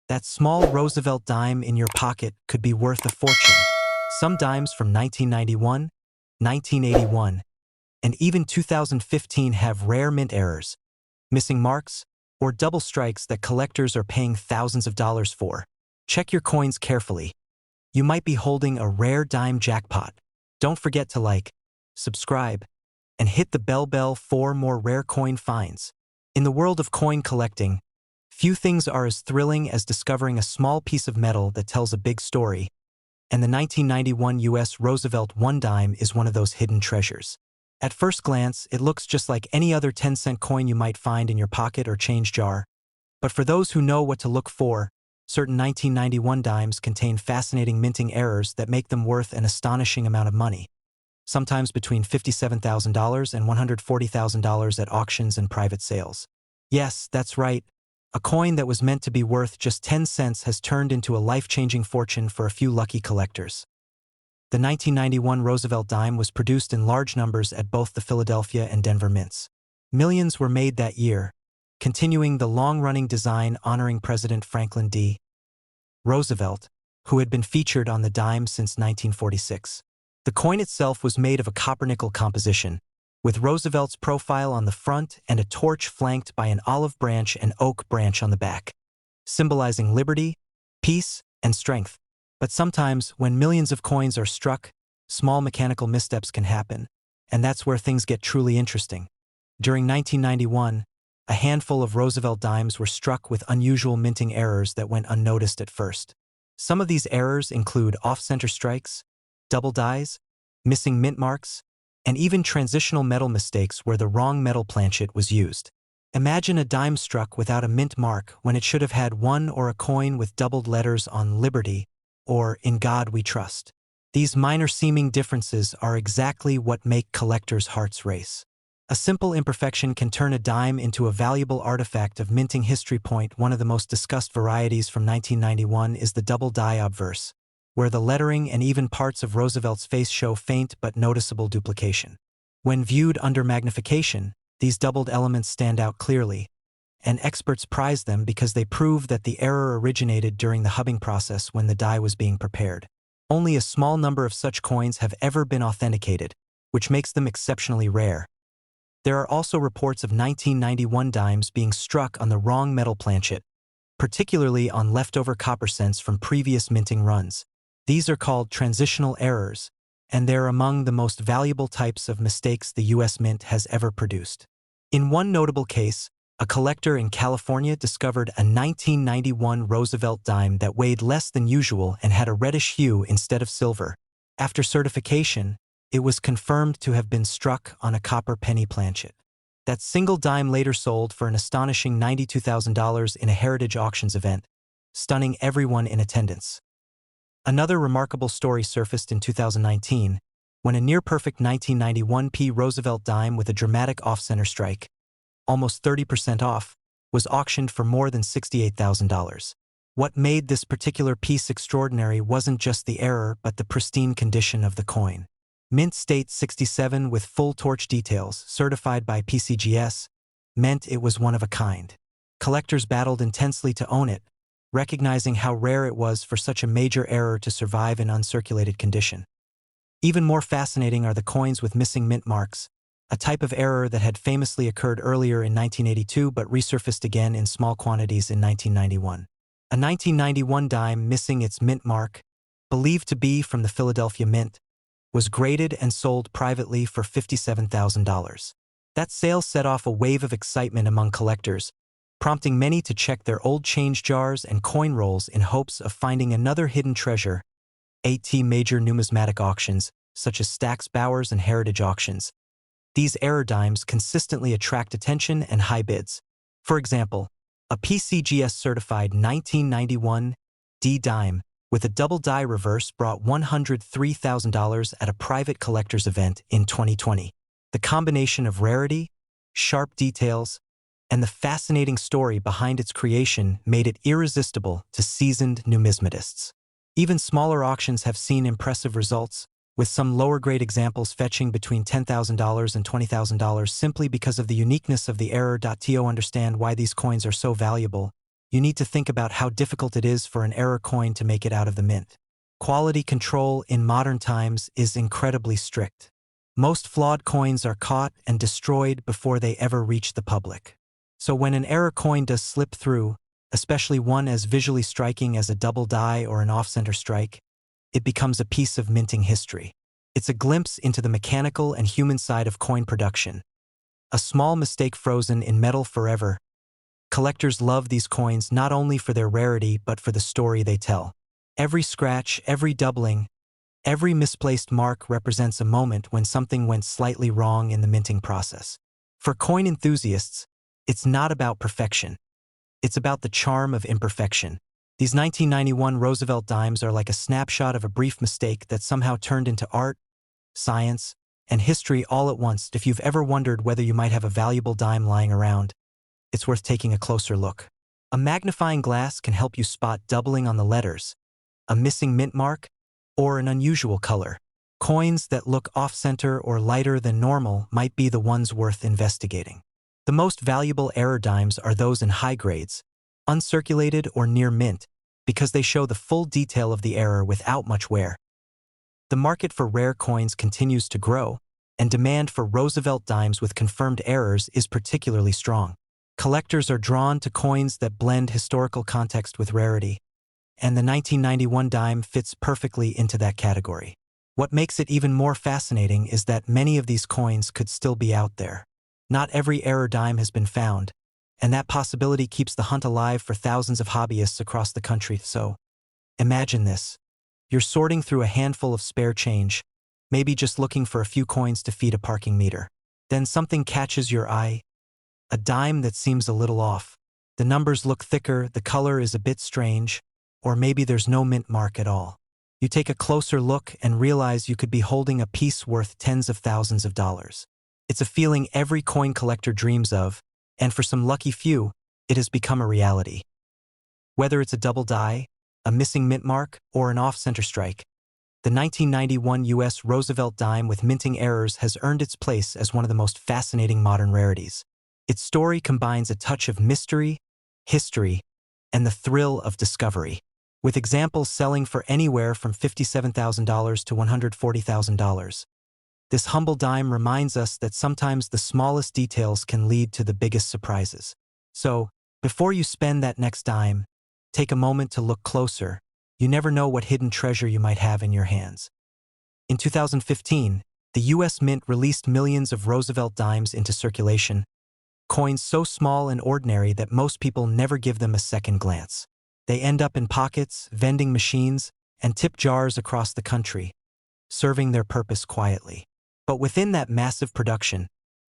That small Roosevelt dime in your pocket could be worth a fortune. Some dimes from 1991, 1981, and even 2015 have rare mint errors, missing marks, or double strikes that collectors are paying thousands of dollars for. Check your coins carefully. You might be holding a rare dime jackpot. Don't forget to like, subscribe, and hit the bell for more rare coin finds. In the world of coin collecting, few things are as thrilling as discovering a small piece of metal that tells a big story, and the 1991 U.S. Roosevelt 1 dime is one of those hidden treasures. At first glance, it looks just like any other 10-cent coin you might find in your pocket or change jar. But for those who know what to look for, certain 1991 dimes contain fascinating minting errors that make them worth an astonishing amount of money, sometimes between $57,000 and $140,000 at auctions and private sales. Yes, that's right. A coin that was meant to be worth just 10 cents has turned into a life-changing fortune for a few lucky collectors. The 1991 Roosevelt dime was produced in large numbers at both the Philadelphia and Denver mints. Millions were made that year, continuing the long-running design honoring President Franklin D. Roosevelt, who had been featured on the dime since 1946. The coin itself was made of a copper-nickel composition, with Roosevelt's profile on the front and a torch flanked by an olive branch and oak branch on the back, symbolizing liberty, peace, and strength. But sometimes, when millions of coins are struck, small mechanical missteps can happen, and that's where things get truly interesting. During 1991, a handful of Roosevelt dimes were struck with unusual minting errors that went unnoticed at first. Some of these errors include off-center strikes, double dies, missing mint marks, and even transitional metal mistakes where the wrong metal planchet was used. Imagine a dime struck without a mint mark when it should have had one, or a coin with doubled letters on Liberty or In God We Trust. These minor seeming differences are exactly what make collectors' hearts race. A simple imperfection can turn a dime into a valuable artifact of minting history. One of the most discussed varieties from 1991 is the double die obverse, where the lettering and even parts of Roosevelt's face show faint but noticeable duplication. When viewed under magnification, these doubled elements stand out clearly, and experts prize them because they prove that the error originated during the hubbing process when the die was being prepared. Only a small number of such coins have ever been authenticated, which makes them exceptionally rare. There are also reports of 1991 dimes being struck on the wrong metal planchet, particularly on leftover copper cents from previous minting runs. These are called transitional errors, and they're among the most valuable types of mistakes the U.S. Mint has ever produced. In one notable case, a collector in California discovered a 1991 Roosevelt dime that weighed less than usual and had a reddish hue instead of silver. After certification, it was confirmed to have been struck on a copper penny planchet. That single dime later sold for an astonishing $92,000 in a heritage auctions event, stunning everyone in attendance. Another remarkable story surfaced in 2019, when a near-perfect 1991 P. Roosevelt dime with a dramatic off-center strike, almost 30% off, was auctioned for more than $68,000. What made this particular piece extraordinary wasn't just the error but the pristine condition of the coin. Mint State 67 with full torch details, certified by PCGS, meant it was one of a kind. Collectors battled intensely to own it, recognizing how rare it was for such a major error to survive in uncirculated condition. Even more fascinating are the coins with missing mint marks, a type of error that had famously occurred earlier in 1982 but resurfaced again in small quantities in 1991. A 1991 dime missing its mint mark, believed to be from the Philadelphia Mint, was graded and sold privately for $57,000. That sale set off a wave of excitement among collectors, prompting many to check their old change jars and coin rolls in hopes of finding another hidden treasure. Major numismatic auctions, such as Stack's Bowers and Heritage Auctions. These error dimes consistently attract attention and high bids. For example, a PCGS-certified 1991 D dime with a double die reverse brought $103,000 at a private collector's event in 2020. The combination of rarity, sharp details, and the fascinating story behind its creation made it irresistible to seasoned numismatists. Even smaller auctions have seen impressive results, with some lower-grade examples fetching between $10,000 and $20,000 simply because of the uniqueness of the error. To understand why these coins are so valuable, you need to think about how difficult it is for an error coin to make it out of the mint. Quality control in modern times is incredibly strict. Most flawed coins are caught and destroyed before they ever reach the public. So when an error coin does slip through, especially one as visually striking as a double die or an off-center strike, it becomes a piece of minting history. It's a glimpse into the mechanical and human side of coin production. A small mistake frozen in metal forever. Collectors love these coins not only for their rarity but for the story they tell. Every scratch, every doubling, every misplaced mark represents a moment when something went slightly wrong in the minting process. For coin enthusiasts, it's not about perfection. It's about the charm of imperfection. These 1991 Roosevelt dimes are like a snapshot of a brief mistake that somehow turned into art, science, and history all at once. If you've ever wondered whether you might have a valuable dime lying around, it's worth taking a closer look. A magnifying glass can help you spot doubling on the letters, a missing mint mark, or an unusual color. Coins that look off-center or lighter than normal might be the ones worth investigating. The most valuable error dimes are those in high grades, uncirculated or near mint, because they show the full detail of the error without much wear. The market for rare coins continues to grow, and demand for Roosevelt dimes with confirmed errors is particularly strong. Collectors are drawn to coins that blend historical context with rarity, and the 1991 dime fits perfectly into that category. What makes it even more fascinating is that many of these coins could still be out there. Not every error dime has been found, and that possibility keeps the hunt alive for thousands of hobbyists across the country. So, imagine this. You're sorting through a handful of spare change, maybe just looking for a few coins to feed a parking meter. Then something catches your eye, a dime that seems a little off. The numbers look thicker, the color is a bit strange, or maybe there's no mint mark at all. You take a closer look and realize you could be holding a piece worth tens of thousands of dollars. It's a feeling every coin collector dreams of, and for some lucky few, it has become a reality. Whether it's a double die, a missing mint mark, or an off-center strike, the 1991 U.S. Roosevelt dime with minting errors has earned its place as one of the most fascinating modern rarities. Its story combines a touch of mystery, history, and the thrill of discovery, with examples selling for anywhere from $57,000 to $140,000. This humble dime reminds us that sometimes the smallest details can lead to the biggest surprises. So, before you spend that next dime, take a moment to look closer. You never know what hidden treasure you might have in your hands. In 2015, the U.S. Mint released millions of Roosevelt dimes into circulation, coins so small and ordinary that most people never give them a second glance. They end up in pockets, vending machines, and tip jars across the country, serving their purpose quietly. But within that massive production,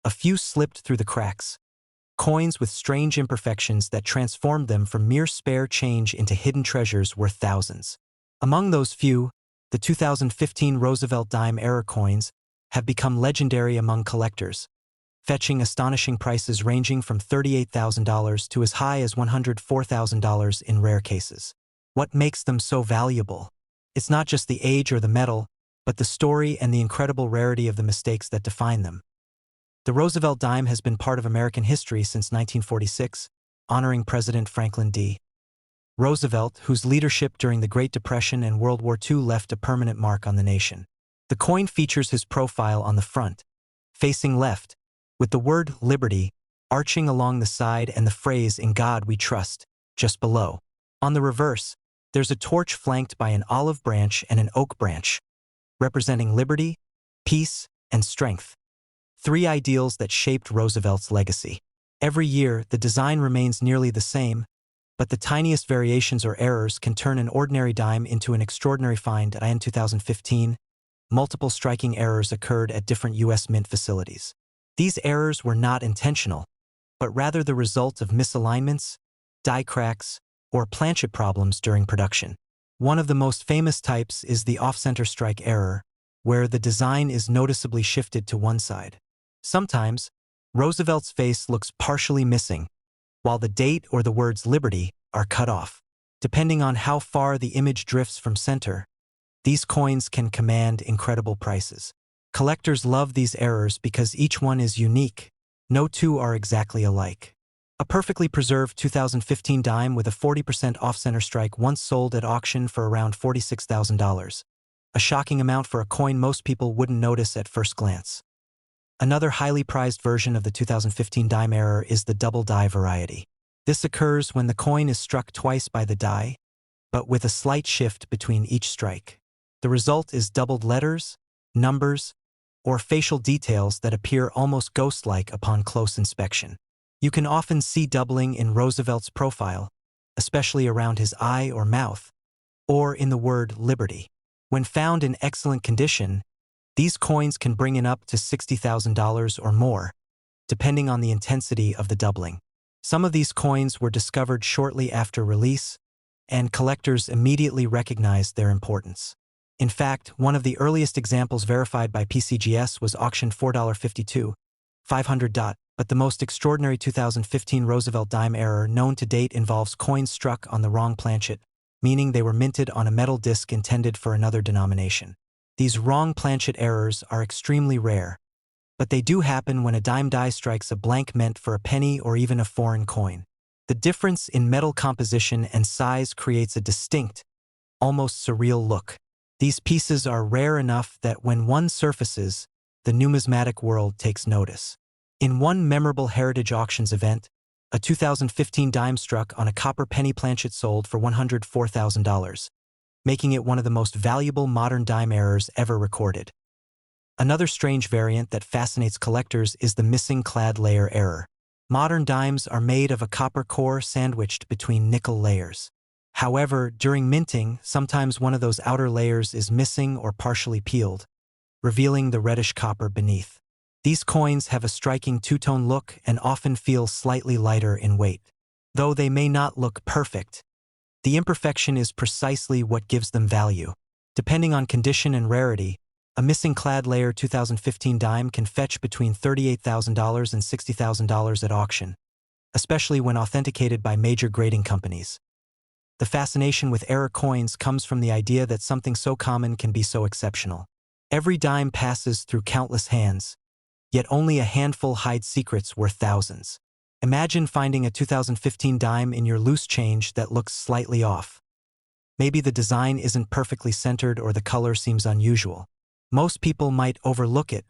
a few slipped through the cracks, coins with strange imperfections that transformed them from mere spare change into hidden treasures worth thousands. Among those few, the 2015 Roosevelt dime error coins have become legendary among collectors, fetching astonishing prices ranging from $38,000 to as high as $104,000 in rare cases. What makes them so valuable? It's not just the age or the metal, but the story and the incredible rarity of the mistakes that define them. The Roosevelt dime has been part of American history since 1946, honoring President Franklin D. Roosevelt, whose leadership during the Great Depression and World War II left a permanent mark on the nation. The coin features his profile on the front, facing left, with the word Liberty arching along the side and the phrase "In God We Trust" just below. On the reverse, there's a torch flanked by an olive branch and an oak branch, representing liberty, peace, and strength. Three ideals that shaped Roosevelt's legacy. Every year, the design remains nearly the same, but the tiniest variations or errors can turn an ordinary dime into an extraordinary find. In 2015, multiple striking errors occurred at different U.S. Mint facilities. These errors were not intentional, but rather the result of misalignments, die cracks, or planchet problems during production. One of the most famous types is the off-center strike error, where the design is noticeably shifted to one side. Sometimes, Roosevelt's face looks partially missing, while the date or the words Liberty are cut off. Depending on how far the image drifts from center, these coins can command incredible prices. Collectors love these errors because each one is unique. No two are exactly alike. A perfectly preserved 2015 dime with a 40% off-center strike once sold at auction for around $46,000. A shocking amount for a coin most people wouldn't notice at first glance. Another highly prized version of the 2015 dime error is the double die variety. This occurs when the coin is struck twice by the die, but with a slight shift between each strike. The result is doubled letters, numbers, or facial details that appear almost ghost-like upon close inspection. You can often see doubling in Roosevelt's profile, especially around his eye or mouth, or in the word liberty. When found in excellent condition, these coins can bring in up to $60,000 or more, depending on the intensity of the doubling. Some of these coins were discovered shortly after release, and collectors immediately recognized their importance. In fact, one of the earliest examples verified by PCGS was auctioned $4.52, 500. But the most extraordinary 2015 Roosevelt dime error known to date involves coins struck on the wrong planchet, meaning they were minted on a metal disc intended for another denomination. These wrong planchet errors are extremely rare, but they do happen when a dime die strikes a blank meant for a penny or even a foreign coin. The difference in metal composition and size creates a distinct, almost surreal look. These pieces are rare enough that when one surfaces, the numismatic world takes notice. In one memorable Heritage Auctions event, a 2015 dime struck on a copper penny planchet sold for $104,000, making it one of the most valuable modern dime errors ever recorded. Another strange variant that fascinates collectors is the missing clad layer error. Modern dimes are made of a copper core sandwiched between nickel layers. However, during minting, sometimes one of those outer layers is missing or partially peeled, revealing the reddish copper beneath. These coins have a striking two-tone look and often feel slightly lighter in weight. Though they may not look perfect, the imperfection is precisely what gives them value. Depending on condition and rarity, a missing clad layer 2015 dime can fetch between $38,000 and $60,000 at auction, especially when authenticated by major grading companies. The fascination with error coins comes from the idea that something so common can be so exceptional. Every dime passes through countless hands, yet only a handful hide secrets worth thousands. Imagine finding a 2015 dime in your loose change that looks slightly off. Maybe the design isn't perfectly centered or the color seems unusual. Most people might overlook it,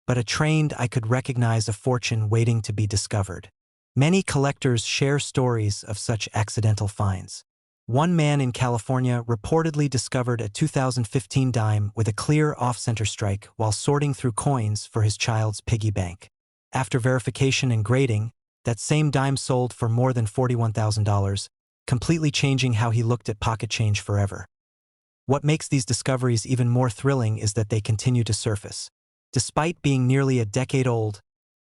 but a trained eye could recognize a fortune waiting to be discovered. Many collectors share stories of such accidental finds. One man in California reportedly discovered a 2015 dime with a clear off-center strike while sorting through coins for his child's piggy bank. After verification and grading, that same dime sold for more than $41,000, completely changing how he looked at pocket change forever. What makes these discoveries even more thrilling is that they continue to surface. Despite being nearly a decade old,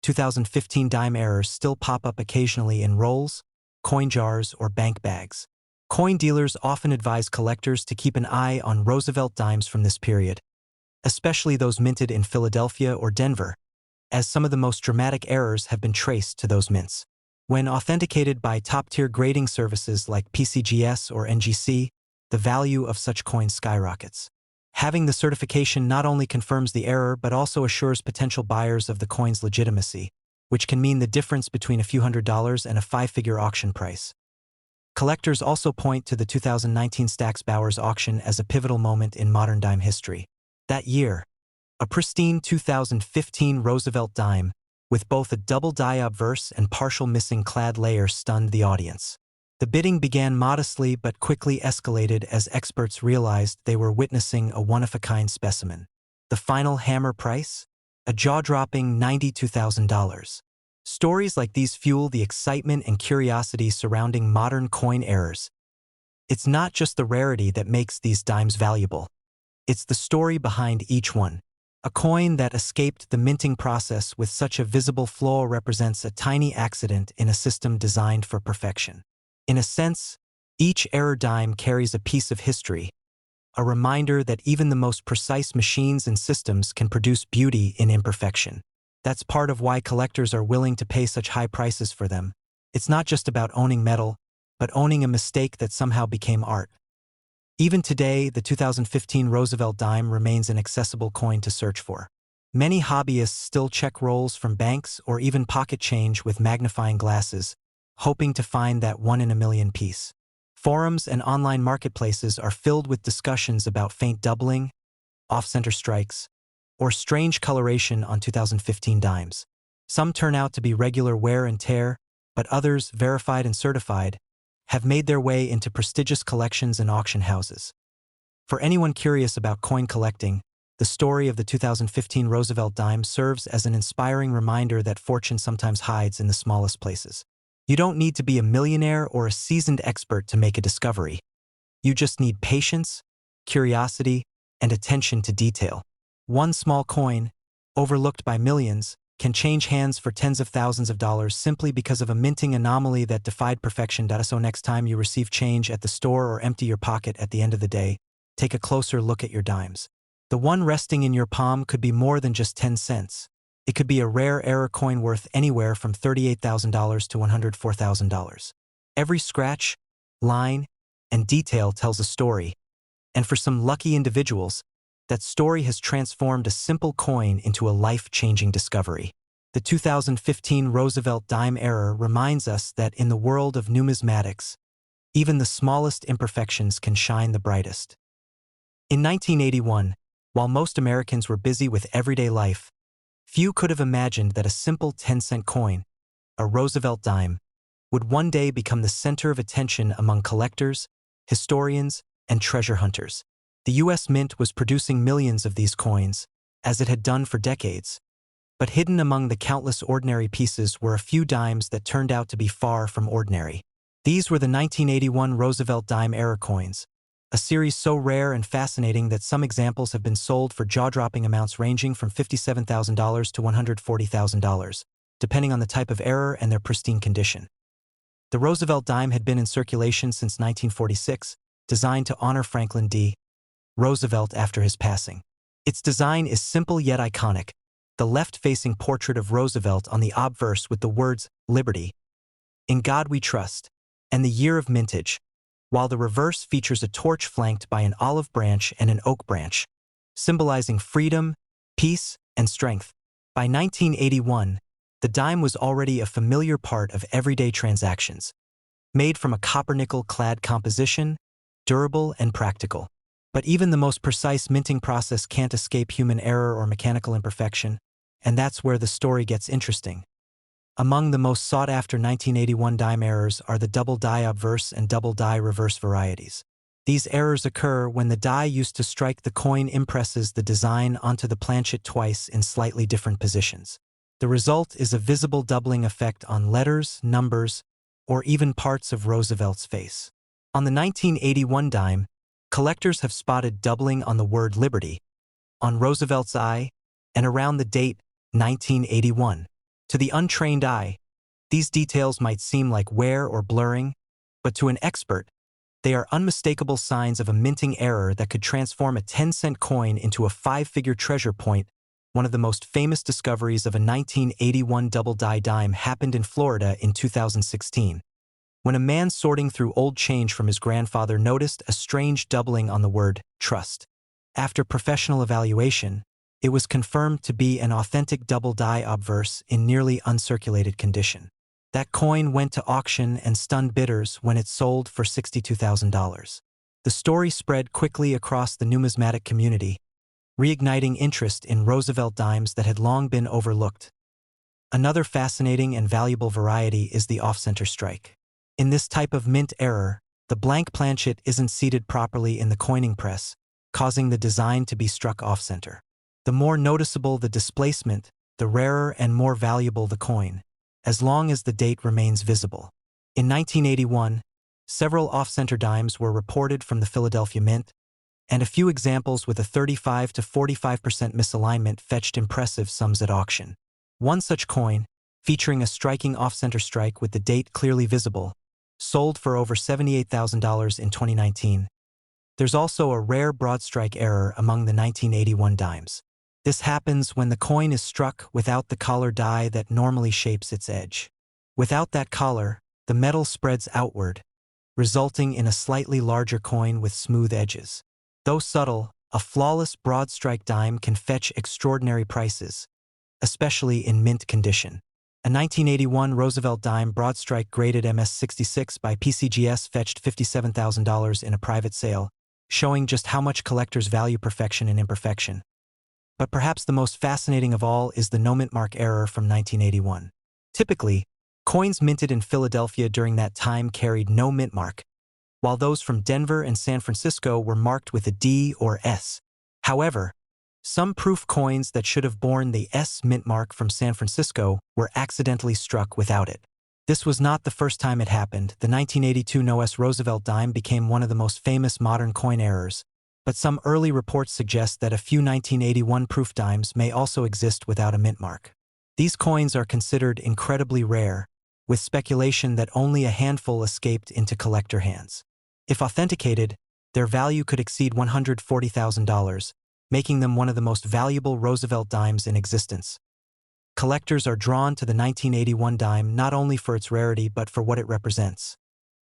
2015 dime errors still pop up occasionally in rolls, coin jars, or bank bags. Coin dealers often advise collectors to keep an eye on Roosevelt dimes from this period, especially those minted in Philadelphia or Denver, as some of the most dramatic errors have been traced to those mints. When authenticated by top-tier grading services like PCGS or NGC, the value of such coins skyrockets. Having the certification not only confirms the error but also assures potential buyers of the coin's legitimacy, which can mean the difference between a few $100s and a five-figure auction price. Collectors also point to the 2019 Stax Bowers auction as a pivotal moment in modern dime history. That year, a pristine 2015 Roosevelt dime, with both a double die obverse and partial missing clad layer, stunned the audience. The bidding began modestly but quickly escalated as experts realized they were witnessing a one-of-a-kind specimen. The final hammer price? A jaw-dropping $92,000. Stories like these fuel the excitement and curiosity surrounding modern coin errors. It's not just the rarity that makes these dimes valuable. It's the story behind each one. A coin that escaped the minting process with such a visible flaw represents a tiny accident in a system designed for perfection. In a sense, each error dime carries a piece of history, a reminder that even the most precise machines and systems can produce beauty in imperfection. That's part of why collectors are willing to pay such high prices for them. It's not just about owning metal, but owning a mistake that somehow became art. Even today, the 2015 Roosevelt dime remains an accessible coin to search for. Many hobbyists still check rolls from banks or even pocket change with magnifying glasses, hoping to find that one-in-a-million piece. Forums and online marketplaces are filled with discussions about faint doubling, off-center strikes, or strange coloration on 2015 dimes. Some turn out to be regular wear and tear, but others, verified and certified, have made their way into prestigious collections and auction houses. For anyone curious about coin collecting, the story of the 2015 Roosevelt dime serves as an inspiring reminder that fortune sometimes hides in the smallest places. You don't need to be a millionaire or a seasoned expert to make a discovery. You just need patience, curiosity, and attention to detail. One small coin, overlooked by millions, can change hands for tens of thousands of dollars simply because of a minting anomaly that defied perfection. So next time you receive change at the store or empty your pocket at the end of the day, take a closer look at your dimes. The one resting in your palm could be more than just 10 cents. It could be a rare error coin worth anywhere from $38,000 to $104,000. Every scratch, line, and detail tells a story, and for some lucky individuals, that story has transformed a simple coin into a life-changing discovery. The 2015 Roosevelt dime error reminds us that in the world of numismatics, even the smallest imperfections can shine the brightest. In 1981, while most Americans were busy with everyday life, few could have imagined that a simple 10-cent coin, a Roosevelt dime, would one day become the center of attention among collectors, historians, and treasure hunters. The U.S. Mint was producing millions of these coins, as it had done for decades, but hidden among the countless ordinary pieces were a few dimes that turned out to be far from ordinary. These were the 1981 Roosevelt dime error coins, a series so rare and fascinating that some examples have been sold for jaw-dropping amounts ranging from $57,000 to $140,000, depending on the type of error and their pristine condition. The Roosevelt dime had been in circulation since 1946, designed to honor Franklin D. Roosevelt after his passing. Its design is simple yet iconic, the left-facing portrait of Roosevelt on the obverse with the words, "Liberty, in God we trust," and the year of mintage, while the reverse features a torch flanked by an olive branch and an oak branch, symbolizing freedom, peace, and strength. By 1981, the dime was already a familiar part of everyday transactions. Made from a copper-nickel-clad composition, durable and practical. But even the most precise minting process can't escape human error or mechanical imperfection, and that's where the story gets interesting. Among the most sought-after 1981 dime errors are the double die obverse and double die reverse varieties. These errors occur when the die used to strike the coin impresses the design onto the planchet twice in slightly different positions. The result is a visible doubling effect on letters, numbers, or even parts of Roosevelt's face. On the 1981 dime, collectors have spotted doubling on the word Liberty, on Roosevelt's eye, and around the date 1981. To the untrained eye, these details might seem like wear or blurring, but to an expert, they are unmistakable signs of a minting error that could transform a 10-cent coin into a 5-figure treasure point. One of the most famous discoveries of a 1981 double-die dime happened in Florida in 2016, when a man sorting through old change from his grandfather noticed a strange doubling on the word trust. After professional evaluation, it was confirmed to be an authentic double-die obverse in nearly uncirculated condition. That coin went to auction and stunned bidders when it sold for $62,000. The story spread quickly across the numismatic community, reigniting interest in Roosevelt dimes that had long been overlooked. Another fascinating and valuable variety is the off-center strike. In this type of mint error, the blank planchet isn't seated properly in the coining press, causing the design to be struck off-center. The more noticeable the displacement, the rarer and more valuable the coin, as long as the date remains visible. In 1981, several off-center dimes were reported from the Philadelphia Mint, and a few examples with a 35 to 45% misalignment fetched impressive sums at auction. One such coin, featuring a striking off-center strike with the date clearly visible, sold for over $78,000 in 2019. There's also a rare broad strike error among the 1981 dimes. This happens when the coin is struck without the collar die that normally shapes its edge. Without that collar, the metal spreads outward, resulting in a slightly larger coin with smooth edges. Though subtle, a flawless broad strike dime can fetch extraordinary prices, especially in mint condition. A 1981 Roosevelt dime broadstrike graded MS-66 by PCGS fetched $57,000 in a private sale, showing just how much collectors value perfection and imperfection. But perhaps the most fascinating of all is the no mint mark error from 1981. Typically, coins minted in Philadelphia during that time carried no mint mark, while those from Denver and San Francisco were marked with a D or S. However, some proof coins that should have borne the S mint mark from San Francisco were accidentally struck without it. This was not the first time it happened. The 1982 No-S Roosevelt dime became one of the most famous modern coin errors, but some early reports suggest that a few 1981 proof dimes may also exist without a mint mark. These coins are considered incredibly rare, with speculation that only a handful escaped into collector hands. If authenticated, their value could exceed $140,000, making them one of the most valuable Roosevelt dimes in existence. Collectors are drawn to the 1981 dime not only for its rarity but for what it represents.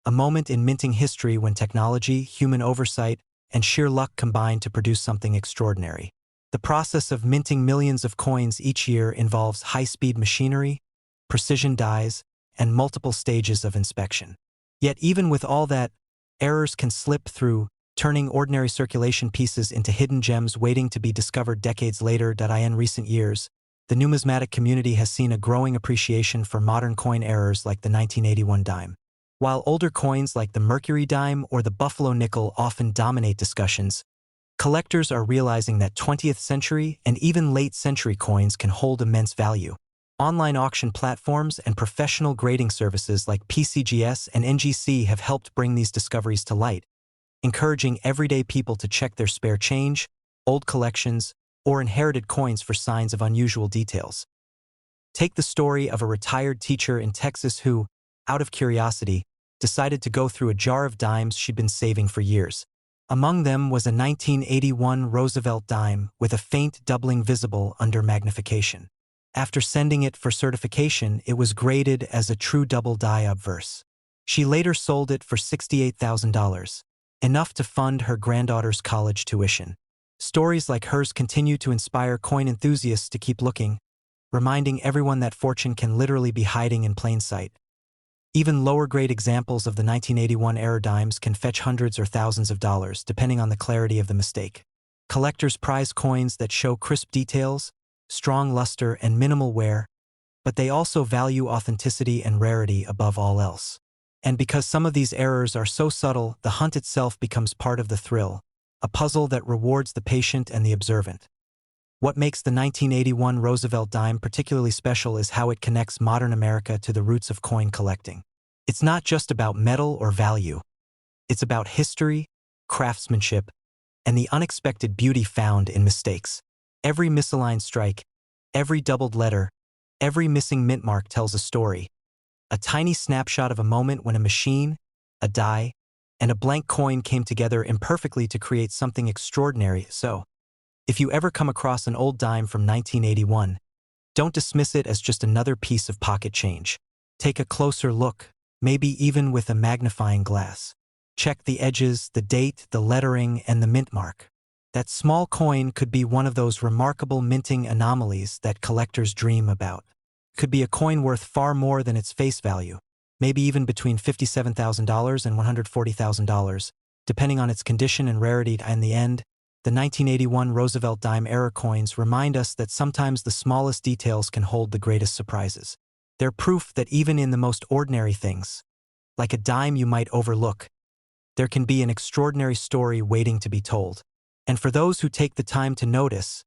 A moment in minting history when technology, human oversight, and sheer luck combine to produce something extraordinary. The process of minting millions of coins each year involves high-speed machinery, precision dies, and multiple stages of inspection. Yet even with all that, errors can slip through, turning ordinary circulation pieces into hidden gems waiting to be discovered decades later. In recent years, the numismatic community has seen a growing appreciation for modern coin errors like the 1981 dime. While older coins like the Mercury dime or the Buffalo nickel often dominate discussions, collectors are realizing that 20th century and even late century coins can hold immense value. Online auction platforms and professional grading services like PCGS and NGC have helped bring these discoveries to light, encouraging everyday people to check their spare change, old collections, or inherited coins for signs of unusual details. Take the story of a retired teacher in Texas who, out of curiosity, decided to go through a jar of dimes she'd been saving for years. Among them was a 1981 Roosevelt dime with a faint doubling visible under magnification. After sending it for certification, it was graded as a true double die obverse. She later sold it for $68,000. Enough to fund her granddaughter's college tuition. Stories like hers continue to inspire coin enthusiasts to keep looking, reminding everyone that fortune can literally be hiding in plain sight. Even lower-grade examples of the 1981 error dimes can fetch hundreds or thousands of dollars, depending on the clarity of the mistake. Collectors prize coins that show crisp details, strong luster, and minimal wear, but they also value authenticity and rarity above all else. And because some of these errors are so subtle, the hunt itself becomes part of the thrill, a puzzle that rewards the patient and the observant. What makes the 1981 Roosevelt dime particularly special is how it connects modern America to the roots of coin collecting. It's not just about metal or value. It's about history, craftsmanship, and the unexpected beauty found in mistakes. Every misaligned strike, every doubled letter, every missing mint mark tells a story. A tiny snapshot of a moment when a machine, a die, and a blank coin came together imperfectly to create something extraordinary. So, if you ever come across an old dime from 1981, don't dismiss it as just another piece of pocket change. Take a closer look, maybe even with a magnifying glass. Check the edges, the date, the lettering, and the mint mark. That small coin could be one of those remarkable minting anomalies that collectors dream about. Could be a coin worth far more than its face value, maybe even between $57,000 and $140,000, depending on its condition and rarity. In the end, the 1981 Roosevelt dime error coins remind us that sometimes the smallest details can hold the greatest surprises. They're proof that even in the most ordinary things, like a dime you might overlook, there can be an extraordinary story waiting to be told. And for those who take the time to notice,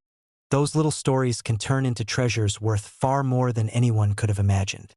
those little stories can turn into treasures worth far more than anyone could have imagined.